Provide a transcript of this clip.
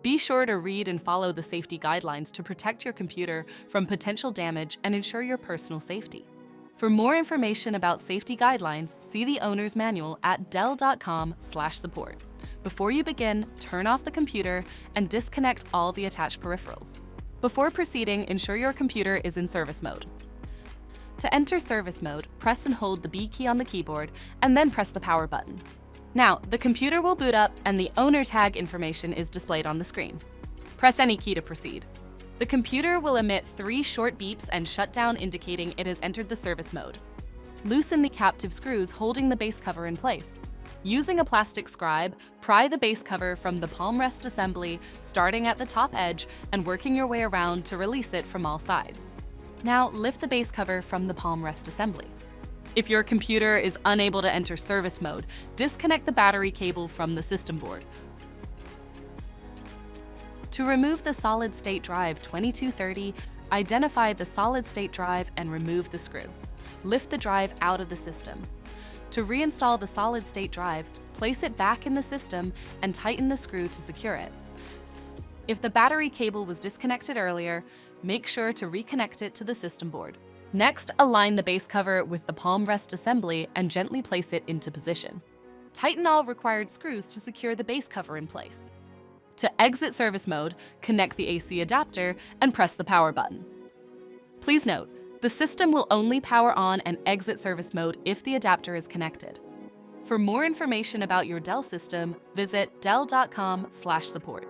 Be sure to read and follow the safety guidelines to protect your computer from potential damage and ensure your personal safety. For more information about safety guidelines, see the owner's manual at dell.com/support. Before you begin, turn off the computer and disconnect all the attached peripherals. Before proceeding, ensure your computer is in service mode. To enter service mode, press and hold the B key on the keyboard and then press the power button. Now, the computer will boot up and the owner tag information is displayed on the screen. Press any key to proceed. The computer will emit 3 short beeps and shut down, indicating it has entered the service mode. Loosen the captive screws holding the base cover in place. Using a plastic scribe, pry the base cover from the palm rest assembly, starting at the top edge and working your way around to release it from all sides. Now, lift the base cover from the palm rest assembly. If your computer is unable to enter service mode, disconnect the battery cable from the system board. To remove the solid-state drive 2230, identify the solid-state drive and remove the screw. Lift the drive out of the system. To reinstall the solid-state drive, place it back in the system and tighten the screw to secure it. If the battery cable was disconnected earlier, make sure to reconnect it to the system board. Next, align the base cover with the palm rest assembly and gently place it into position. Tighten all required screws to secure the base cover in place. To exit service mode, connect the AC adapter and press the power button. Please note, the system will only power on and exit service mode if the adapter is connected. For more information about your Dell system, visit dell.com/support.